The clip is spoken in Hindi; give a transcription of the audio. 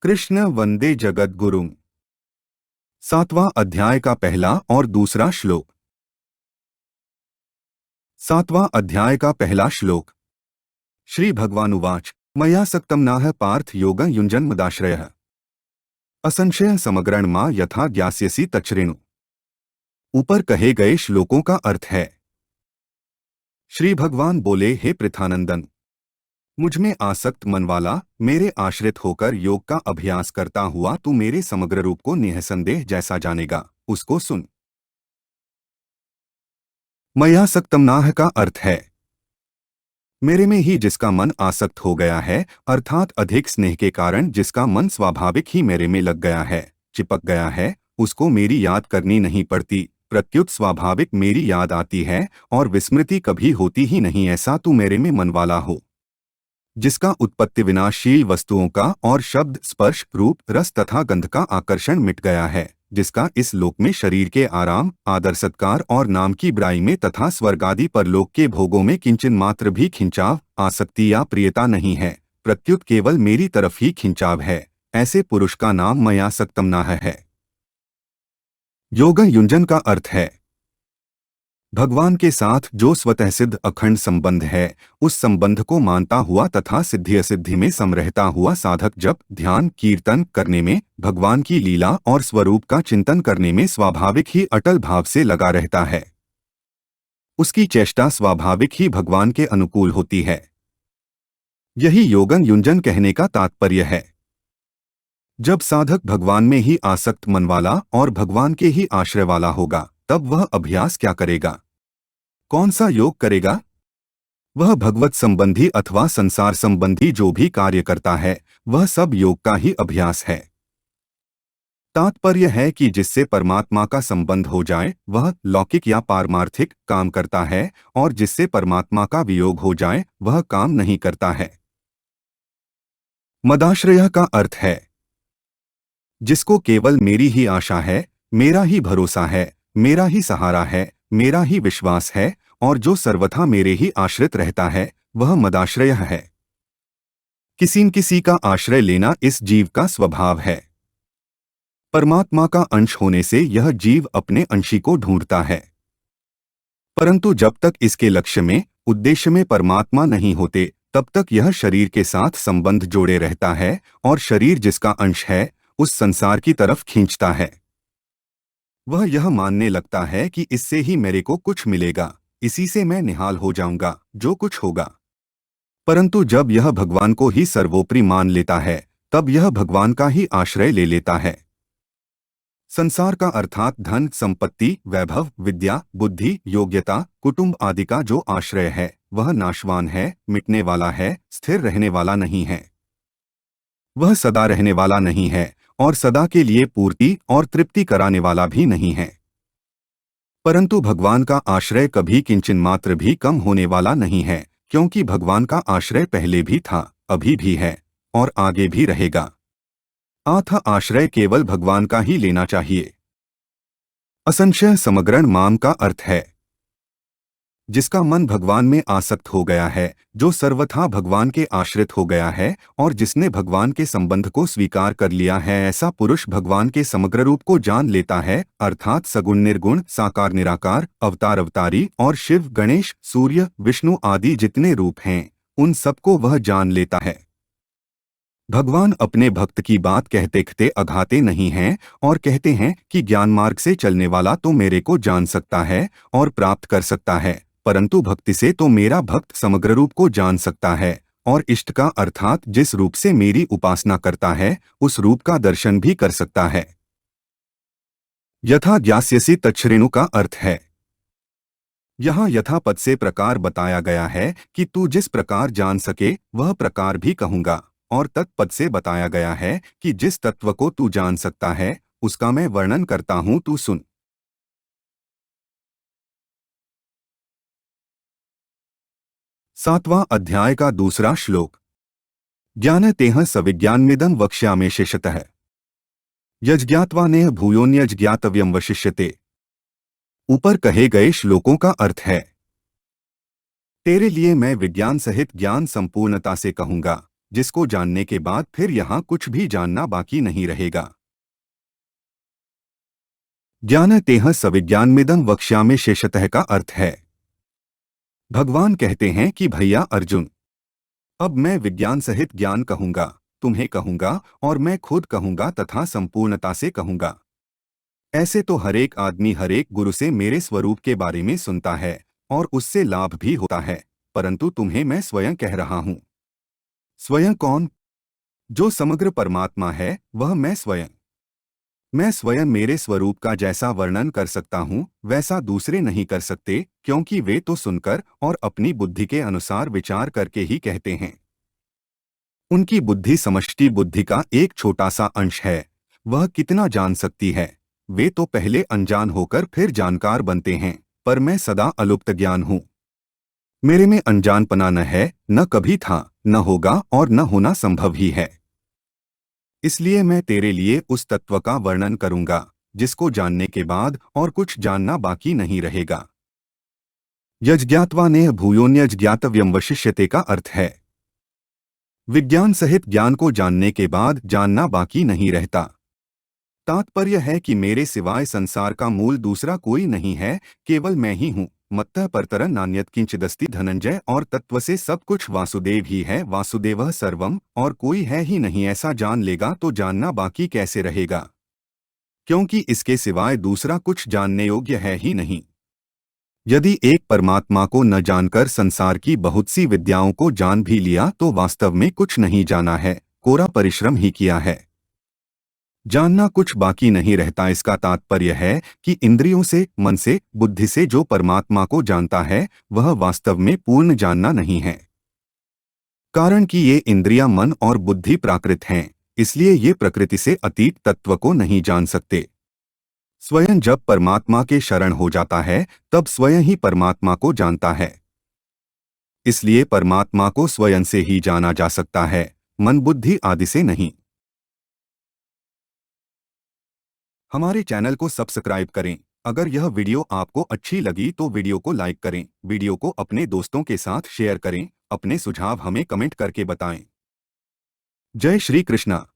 कृष्ण वंदे जगद्गुरुम्। 7वां अध्याय का पहला और दूसरा श्लोक। 7वां अध्याय का पहला श्लोक। श्री भगवानुवाच मया सक्तं नाह पार्थ योगं युञ्जन्मदाश्रयः असंशय समग्रण मां यथा ज्ञास्यसि तच्छृणु। ऊपर कहे गए श्लोकों का अर्थ है। श्री भगवान बोले, हे पृथानंदन, मुझमें आसक्त मन वाला, मेरे आश्रित होकर योग का अभ्यास करता हुआ तू मेरे समग्र रूप को निःसंदेह जैसा जानेगा, उसको सुन। मया सक्तं नाह का अर्थ है मेरे में ही जिसका मन आसक्त हो गया है, अर्थात अधिक स्नेह के कारण जिसका मन स्वाभाविक ही मेरे में लग गया है, चिपक गया है, उसको मेरी याद करनी नहीं पड़ती, प्रत्युत स्वाभाविक मेरी याद आती है और विस्मृति कभी होती ही नहीं। ऐसा तू मेरे में मन वाला हो, जिसका उत्पत्ति विनाशील वस्तुओं का और शब्द स्पर्श रूप रस तथा गंध का आकर्षण मिट गया है, जिसका इस लोक में शरीर के आराम, आदर सत्कार और नाम की बुराई में तथा स्वर्गादि परलोक के भोगों में किंचन मात्र भी खिंचाव, आसक्ति या प्रियता नहीं है, प्रत्युत केवल मेरी तरफ ही खिंचाव है। ऐसे पुरुष का नाम मया सक्तं नाह है। योग युंजन का अर्थ है भगवान के साथ जो स्वतः सिद्ध अखंड संबंध है, उस संबंध को मानता हुआ तथा सिद्धि असिद्धि में सम रहता हुआ साधक जप, ध्यान, कीर्तन करने में, भगवान की लीला और स्वरूप का चिंतन करने में स्वाभाविक ही अटल भाव से लगा रहता है। उसकी चेष्टा स्वाभाविक ही भगवान के अनुकूल होती है। यही योगन युंजन कहने का तात्पर्य है। जब साधक भगवान में ही आसक्त मन वाला और भगवान के ही आश्रय वाला होगा, तब वह अभ्यास क्या करेगा? कौन सा योग करेगा? वह भगवत संबंधी अथवा संसार संबंधी जो भी कार्य करता है, वह सब योग का ही अभ्यास है। तात्पर्य है कि जिससे परमात्मा का संबंध हो जाए, वह लौकिक या पारमार्थिक काम करता है, और जिससे परमात्मा का वियोग हो जाए, वह काम नहीं करता है। मदाश्रय का अर्थ है जिसको केवल मेरी ही आशा है, मेरा ही भरोसा है, मेरा ही सहारा है, मेरा ही विश्वास है, और जो सर्वथा मेरे ही आश्रित रहता है, वह मदाश्रय है। किसी न किसी का आश्रय लेना इस जीव का स्वभाव है। परमात्मा का अंश होने से यह जीव अपने अंशी को ढूंढता है, परंतु जब तक इसके लक्ष्य में, उद्देश्य में परमात्मा नहीं होते, तब तक यह शरीर के साथ संबंध जोड़े रहता है और शरीर जिसका अंश है, उस संसार की तरफ खींचता है। वह यह मानने लगता है कि इससे ही मेरे को कुछ मिलेगा, इसी से मैं निहाल हो जाऊंगा, जो कुछ होगा। परंतु जब यह भगवान को ही सर्वोपरि मान लेता है, तब यह भगवान का ही आश्रय ले लेता है। संसार का अर्थात धन, संपत्ति, वैभव, विद्या, बुद्धि, योग्यता, कुटुंब आदि का जो आश्रय है, वह नाशवान है, मिटने वाला है, स्थिर रहने वाला नहीं है। वह सदा रहने वाला नहीं है और सदा के लिए पूर्ति और तृप्ति कराने वाला भी नहीं है। परंतु भगवान का आश्रय कभी किंचन मात्र भी कम होने वाला नहीं है, क्योंकि भगवान का आश्रय पहले भी था, अभी भी है और आगे भी रहेगा। अतः आश्रय केवल भगवान का ही लेना चाहिए। असंशय समग्रण माम का अर्थ है जिसका मन भगवान में आसक्त हो गया है, जो सर्वथा भगवान के आश्रित हो गया है और जिसने भगवान के संबंध को स्वीकार कर लिया है, ऐसा पुरुष भगवान के समग्र रूप को जान लेता है, अर्थात सगुण निर्गुण, साकार निराकार, अवतार अवतारी और शिव, गणेश, सूर्य, विष्णु आदि जितने रूप हैं, उन सबको वह जान लेता है। भगवान अपने भक्त की बात कहते कहते अघाते नहीं हैं और कहते हैं कि ज्ञान मार्ग से चलने वाला तो मेरे को जान सकता है और प्राप्त कर सकता है, परंतु भक्ति से तो मेरा भक्त समग्र रूप को जान सकता है और इष्ट का अर्थात जिस रूप से मेरी उपासना करता है, उस रूप का दर्शन भी कर सकता है। यथा ज्ञास्यसि तच्छृणु का अर्थ है यहाँ यथा पद से प्रकार बताया गया है कि तू जिस प्रकार जान सके वह प्रकार भी कहूंगा, और तत्पद से बताया गया है कि जिस तत्व को तू जान सकता है, उसका मैं वर्णन करता हूं, तू सुन। 7वां अध्याय का दूसरा श्लोक। ज्ञान तेह सविज्ञानमिदं वक्ष्यामि शेषतः यज्ञात्वा नेह भूयोन्यज्ञातव्यं वशिष्यते। ऊपर कहे गए श्लोकों का अर्थ है तेरे लिए मैं विज्ञान सहित ज्ञान संपूर्णता से कहूंगा, जिसको जानने के बाद फिर यहाँ कुछ भी जानना बाकी नहीं रहेगा। ज्ञानतेह सविज्ञानमिदं वक्ष्यामि शेषतः का अर्थ है, भगवान कहते हैं कि भैया अर्जुन, अब मैं विज्ञान सहित ज्ञान कहूंगा, तुम्हें कहूंगा और मैं खुद कहूंगा तथा संपूर्णता से कहूंगा। ऐसे तो हरेक आदमी हरेक गुरु से मेरे स्वरूप के बारे में सुनता है और उससे लाभ भी होता है, परंतु तुम्हें मैं स्वयं कह रहा हूं। स्वयं कौन? जो समग्र परमात्मा है वह मैं स्वयं। मैं स्वयं मेरे स्वरूप का जैसा वर्णन कर सकता हूँ वैसा दूसरे नहीं कर सकते, क्योंकि वे तो सुनकर और अपनी बुद्धि के अनुसार विचार करके ही कहते हैं। उनकी बुद्धि समष्टि बुद्धि का एक छोटा सा अंश है, वह कितना जान सकती है। वे तो पहले अनजान होकर फिर जानकार बनते हैं, पर मैं सदा अलुप्त ज्ञान हूँ। मेरे में अनजानपना न है, न कभी था, न होगा और न होना संभव ही है। इसलिए मैं तेरे लिए उस तत्व का वर्णन करूंगा जिसको जानने के बाद और कुछ जानना बाकी नहीं रहेगा। यज्ञात्वा नेह भूयोन्यज्ञातव्यम वशिष्यते का अर्थ है, विज्ञान सहित ज्ञान को जानने के बाद जानना बाकी नहीं रहता। तात्पर्य है कि मेरे सिवाय संसार का मूल दूसरा कोई नहीं है, केवल मैं ही हूँ। मत्तः परतरं नान्यत् किंचिदस्ति धनंजय, और तत्व से सब कुछ वासुदेव ही है, वासुदेवः सर्वम, और कोई है ही नहीं। ऐसा जान लेगा तो जानना बाकी कैसे रहेगा, क्योंकि इसके सिवाय दूसरा कुछ जानने योग्य है ही नहीं। यदि एक परमात्मा को न जानकर संसार की बहुत सी विद्याओं को जान भी लिया तो वास्तव में कुछ नहीं जाना है, कोरा परिश्रम ही किया है। जानना कुछ बाकी नहीं रहता। इसका तात्पर्य है कि इंद्रियों से, मन से, बुद्धि से जो परमात्मा को जानता है वह वास्तव में पूर्ण जानना नहीं है। कारण कि ये इंद्रियां, मन और बुद्धि प्राकृत हैं, इसलिए ये प्रकृति से अतीत तत्व को नहीं जान सकते। स्वयं जब परमात्मा के शरण हो जाता है तब स्वयं ही परमात्मा को जानता है। इसलिए परमात्मा को स्वयं से ही जाना जा सकता है, मन बुद्धि आदि से नहीं। हमारे चैनल को सब्सक्राइब करें। अगर यह वीडियो आपको अच्छी लगी तो वीडियो को लाइक करें, वीडियो को अपने दोस्तों के साथ शेयर करें, अपने सुझाव हमें कमेंट करके बताएं। जय श्री कृष्णा।